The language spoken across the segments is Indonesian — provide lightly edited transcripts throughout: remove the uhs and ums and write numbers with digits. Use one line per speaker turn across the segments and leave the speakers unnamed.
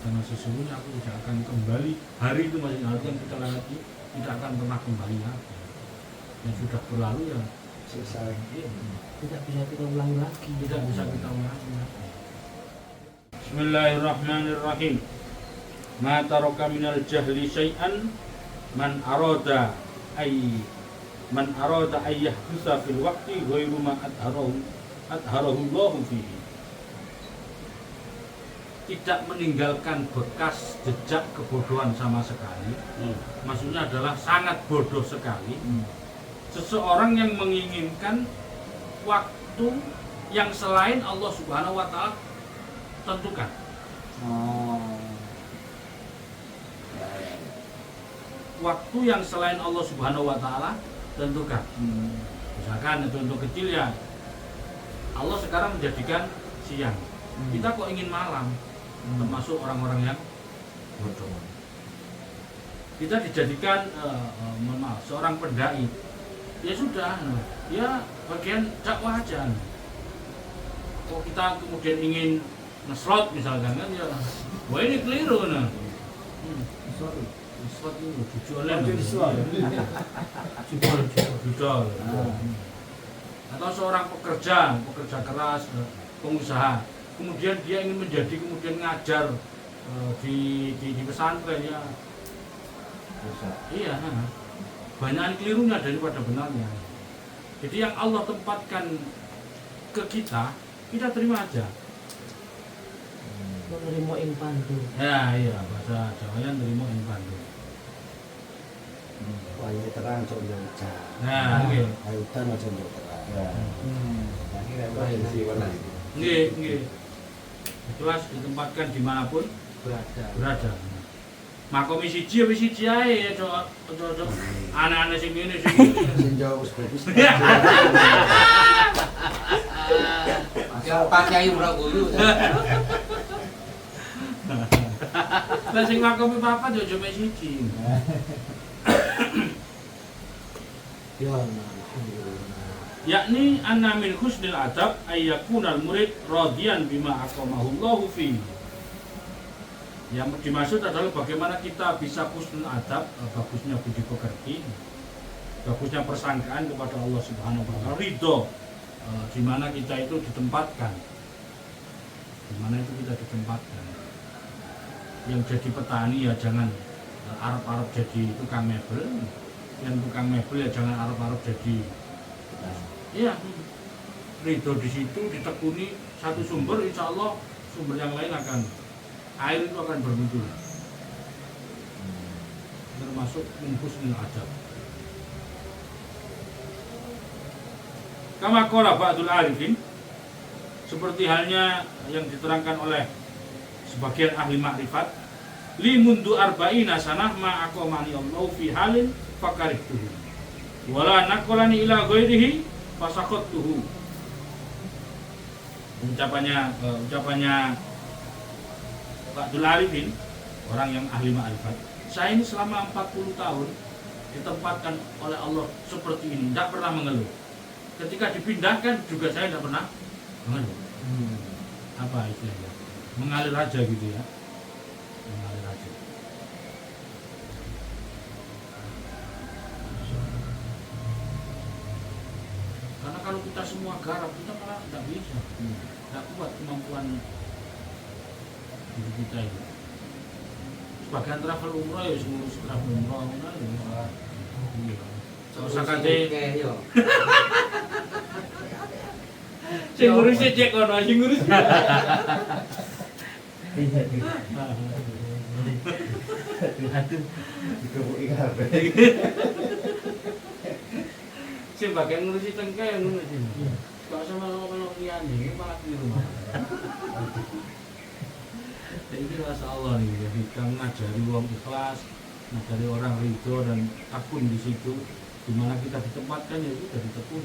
karena sesungguhnya aku tidak akan kembali. Hari itu masih hari yang kita lewati tidak akan pernah kembali lagi. Yang sudah berlalu ya
selesai.
Tidak bisa kita ulangi lagi.
Tidak bisa kita ulangi lagi. Bismillahirrahmanirrahim. Ma taraka minal jahli syai'an man arada ayyahdusa fil waqti ghairu ma adharahu Allahu fihi. Tidak meninggalkan bekas jejak kebodohan sama sekali. Maksudnya adalah sangat bodoh sekali. Seseorang yang menginginkan waktu yang selain Allah Subhanahu wa taala tentukan. Waktu yang selain Allah Subhanahu wa taala tentukan. Misalkan contoh kecil ya, Allah sekarang menjadikan siang. Kita kok ingin malam, termasuk orang-orang yang bodoh. Kita dijadikan seorang pendai. Ya sudah, ya bagian dakwah aja. Kok kita kemudian ingin ngeslot misalkan kan ya, wah ini keliru nah. Ngeslot itu jualan. Judol. Atau seorang pekerja keras, pengusaha. Kemudian dia ingin menjadi kemudian ngajar di pesantren ya. Iya, banyak kelirunya daripada benarnya. Jadi yang Allah tempatkan ke kita terima aja.
Menerima impandu.
Ya iya, bahasa Jawanya nerimo ing pandu.
Wae terang cok nyoca.
Nah, nggih.
Ayutan aja cok terang. Ya. Akhirnya
Nggih. Jelas ditempatkan dimanapun berada. Makomi siji wis siji ae cok aneh-aneh sing ngene sing
Sing jauh wis bagus.
Ya Pak Kyai ora guyu.
Lah sing makomi papat yo cuma siji.
Ya alhamdulillah.
Yakni anna min husnil adab ayyakunal murid radiyan bima aqamahullahu fi. Yang dimaksud adalah bagaimana kita bisa husnul adab, bagusnya budi pekerti, bagusnya persangkaan kepada Allah Subhanahu wa taala, ridho di mana kita itu ditempatkan. Di mana itu kita ditempatkan. Yang jadi petani ya jangan Arab-Arab jadi tukang mebel, yang tukang mebel ya jangan Arab-Arab jadi. Iya, ridho di situ ditekuni satu sumber, insya Allah sumber yang lain akan air itu akan bermuncul. Termasuk min husnil adab. Kama qala ba'dul arifin, seperti halnya yang diterangkan oleh sebagian ahli makrifat, li mundu arba'ina sanah ma aqamani Allahu fi halin fakarihtuhu wala naqalani ila ghairihi fasaqattuhu. Ucapannya Ba'dul Arifin, orang yang ahli ma'rifat. Saya ini selama 40 tahun ditempatkan oleh Allah seperti ini, tidak pernah mengeluh. Ketika dipindahkan juga saya tidak pernah mengeluh. Apa istilahnya? Mengalir aja gitu ya. Mengalir aja. Karena kalau kita semua garap, kita malah tidak bisa. Tidak kuat kemampuan diri kita itu. Sebagian travel umroh ya ngurus travel umroh ya. Iya. Usah kate
yo.
sing ngurus cek ono sing ngurus.
Aduh,
Dikebuki kabeh.
Sing bagian ngurusi tengke ngono sih. Kok sama kalau liyane iki malah di rumah. Jadi masya Allah nih, jadi kamu ngajari wong ikhlas, ngajari orang ridho dan takun di situ, di mana kita ditempatkan ya sudah ditekun.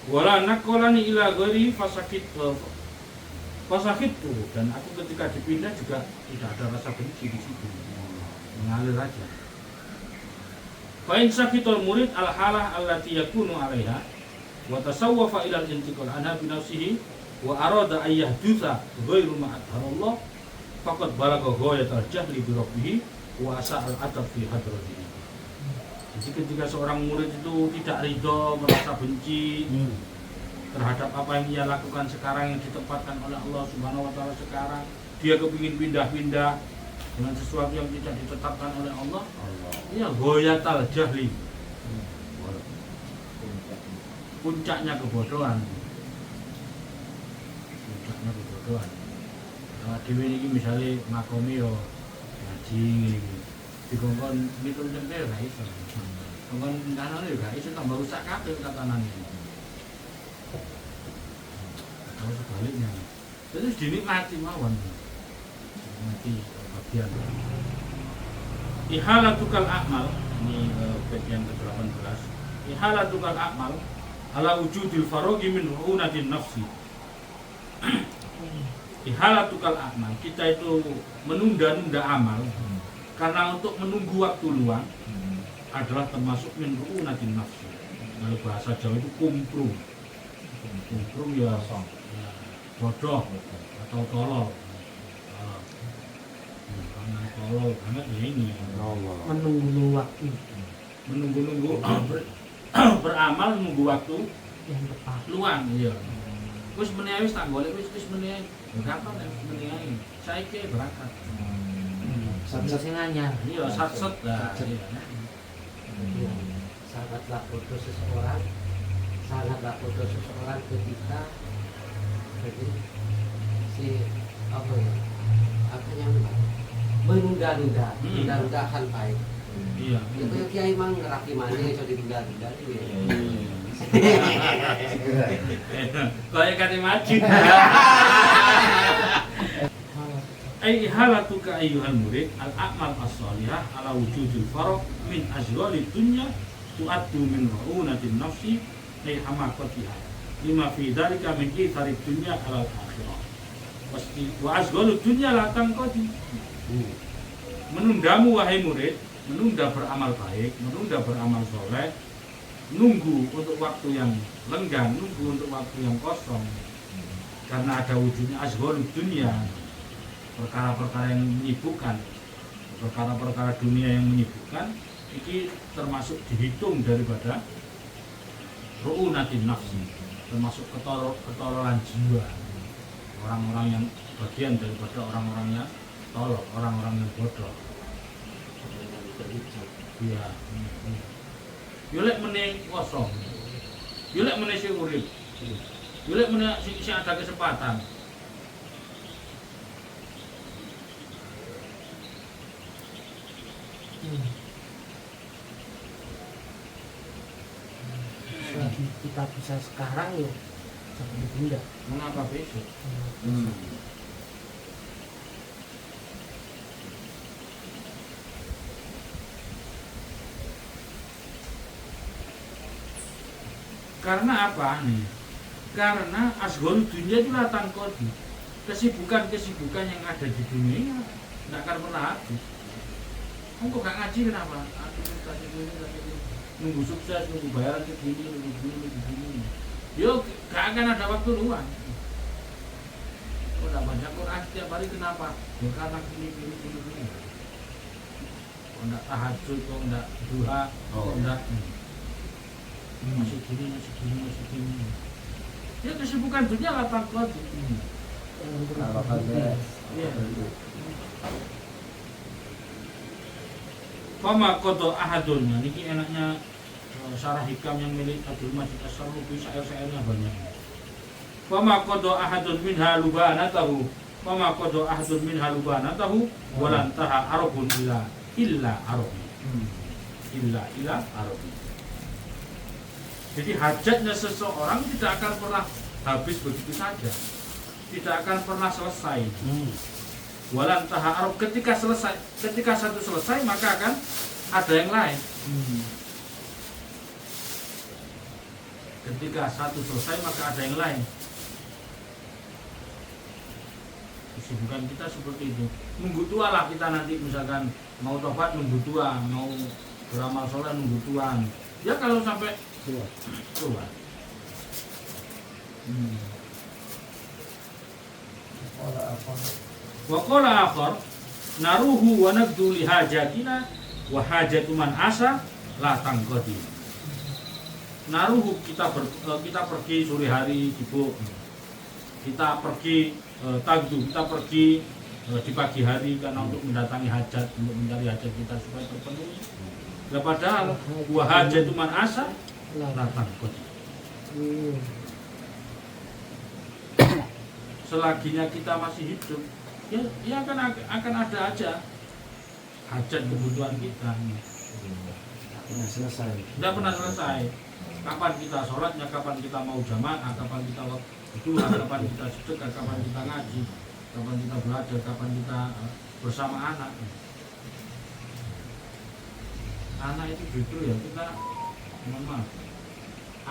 Wala naqalani ila ghairi fasakhitu, dan aku ketika dipindah juga tidak ada rasa benci di situ, mengalir aja. Fa in sakhitul murid al halah allati yakunu 'alaiha wa tasawwafa ila al-intiqal anha bi nafsihi wa arada ayyahdusa ghairu ma adharallah faqad balagha ghayatal jahli bi rabbih wa asa'al adab fi hadratihi. Jadi ketika seorang murid itu tidak ridho, merasa benci terhadap apa yang ia lakukan sekarang yang ditempatkan oleh Allah Subhanahu wa taala sekarang, dia kepingin pindah-pindah dengan sesuatu yang tidak ditetapkan oleh Allah, ya ghayatal jahli, puncaknya kebodohan. Puncaknya kebodohan. Nah, dhewe iki misale makome yo ngaji ngene. Dikongkon mitur cengkel ra iso. Kongkon kanane yo gak iso tambah rusak kabeh tatanane. Kalau sebaliknya, terus dinikmati mawon. Mati bagian. Ihalatukal a'mal, ini bait yang ke-18. Ihalatukal a'mal ala wujudil faraghi min ru'unatin nafsi. Ihalatukal a'mal, kita itu menunda-nunda amal karena untuk menunggu waktu luang adalah termasuk min ru'unatin nafsi. Kalau bahasa Jawa itu kumprung. Kumprung ya bodoh atau tolol. Karena tolol banget ya ini.
Menunggu waktu
Menunggu-nunggu beramal menunggu waktu
yang tepat.
luang, iya. Wis meneh wis tak golek wis meneh. Kapan nek meneh? Saiki berangkat.
Sampai sing anyar.
Iya, satset lah.
Iya. Sangatlah bodoh seseorang. Sangatlah bodoh seseorang ketika jadi si apa ya? Akhirnya menunda-nunda, menunda-nunda hal baik.
Iya.
Itu kiai mang ngeraki mana iso ditunda-tunda iki.
Kayak kate maju. Ai halatuka ayyuhal murid al-a'mal as-shalihah ala wujudil farq min azwalid dunya tu'addu min ru'unatin nafsi ay hamaqatiha lima fi dzalika min itharid dunya ala al-akhirah wa azwalud dunya la tanqadi. Menundamu wahai murid, menunda beramal baik, menunda beramal soleh, nunggu untuk waktu yang lenggang, nunggu untuk waktu yang kosong, karena ada wujudnya azwalud dunya, perkara-perkara yang menyibukkan, perkara-perkara dunia yang menyibukkan, ini termasuk dihitung daripada ru'unatin nafsi, termasuk ketololan jiwa, orang-orang yang bagian daripada orang-orang yang tolol, orang-orang yang bodoh. Iya. Yulek meneh kosong, yulek meneh sing urip, yulek meneh sing ada kesempatan.
Selagi kita bisa sekarang ya jangan ditunda.
Mengapa besok? Karena apa nih? Karena asgol dunia itu latang kodi. Kesibukan-kesibukan yang ada di dunia ini tidak akan pernah habis. Kamu kok gak ngaji kenapa? Nunggu sukses, nunggu bayaran segini, nunggu gini. Yo, gak akan ada waktu luang. Kok gak baca Quran setiap hari kenapa? Ya karena gini. Kok gak tahajud, kok gak duha, kok gak masih gini. Ya kesibukan dunia latang kodi. Iya. Fama kodo ahadun, niki enaknya syarah hikam yang milik Abdul Majid As-Sarrufi, syair-syairnya banyak. Fama kodo ahadun minha lubanatahu, fama kodo ahadun minha lubanatahu, walantaha arabun illa arabi. Illa arabi. Jadi hajatnya seseorang tidak akan pernah habis begitu saja, tidak akan pernah selesai. Walan taha arab, ketika satu selesai maka akan ada yang lain. Ketika satu selesai maka ada yang lain. Kesibukan kita seperti itu. Nunggu tua lah kita nanti, misalkan mau tobat nunggu tua, mau beramal soleh nunggu tua. Ya kalau sampai tua. Wa qala akhar naruhu wa nabdu li hajatina wa hajatu man asa la tangqadi. Naruhu kita pergi sore hari sibuk. Kita pergi tagdu, kita pergi di pagi hari karena untuk mendatangi hajat, untuk mencari hajat kita supaya terpenuhi. Lah padahal wa hajatu man asa la tangqadi. Selaginya kita masih hidup, ya akan ada aja hajat kebutuhan kita.
Pernah selesai.
Tidak pernah selesai. Kapan kita sholatnya, kapan kita mau jamaah, kapan kita berdoa, kapan kita sedekah, kapan kita ngaji, kapan kita belajar, kapan kita bersama anak. Anak itu justru ya kita, mohon maaf,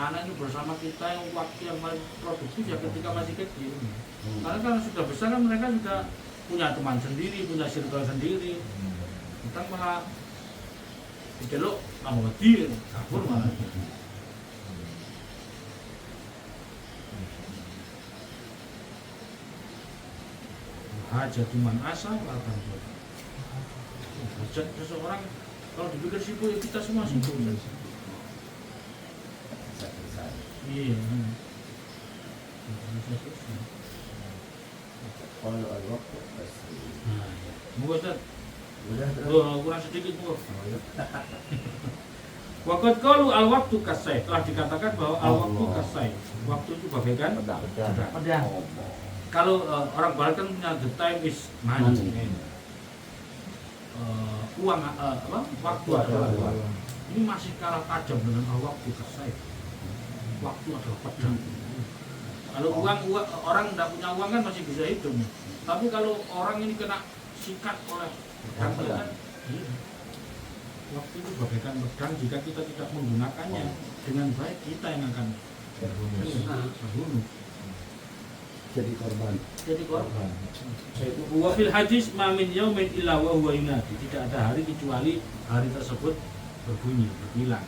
anak itu bersama kita yang waktu yang paling produktif ya ketika masih kecil. Karena kalau sudah besar kan mereka sudah punya teman sendiri, punya circle sendiri. Kita malah diceluk sama wedi, kabur malah. Hajat cuman asal latar belakang. Hajat seseorang kalau dipikir sibuk ya kita semua sibuk.
Selesai.
Iya.
Kalau ada waktu pasti.
Nah, mau Ustaz?
Udah terus.
Kurang sedikit mau.
Oh, iya.
Waqad qalu al-waqtu kasai. Telah dikatakan bahwa al-waqtu kasai. Waktu itu bagaikan
Pedang.
Pedang.
kalau orang barat kan punya the time is money. Uang waktu adalah uang. Ini masih kalah tajam dengan al-waqtu kasai. Waktu adalah pedang. Kalau uang orang tidak punya uang kan masih bisa hidup. Tapi kalau orang ini kena sikat oleh pedang kan, iya. Waktu itu bagaikan pedang, jika kita tidak menggunakannya dengan baik kita yang akan terbunuh.
Jadi korban.
Jadi korban. Wa fil hadis ma min yaumin illa wa huwa yunadi. Tidak ada hari kecuali hari tersebut berbunyi, berbilang.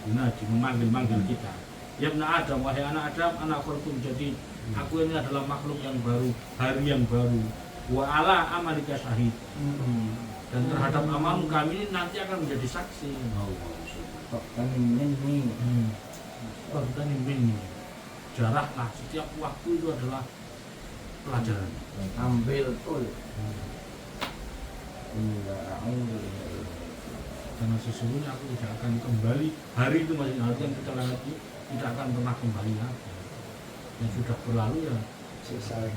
Yunadi memanggil-manggil kita. Ya ibn Adam, wahai anak Adam, anak khalqun, jadi aku ini adalah makhluk yang baru, hari yang baru. Wa ala amalika syahid. Dan terhadap amal kami ini nanti akan menjadi saksi.
Kan ini.
Oh, kita nimbin. Jarahlah, setiap waktu itu adalah pelajaran.
Ambil tuh. Enggak,
Karena sesungguhnya aku tidak akan kembali. Hari itu masih hari yang kita lewati tidak akan pernah kembali lagi. Yang sudah berlalu ya
selesai.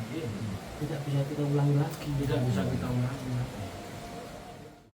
Tidak bisa kita ulangi lagi.
tidak bisa kita ulangi.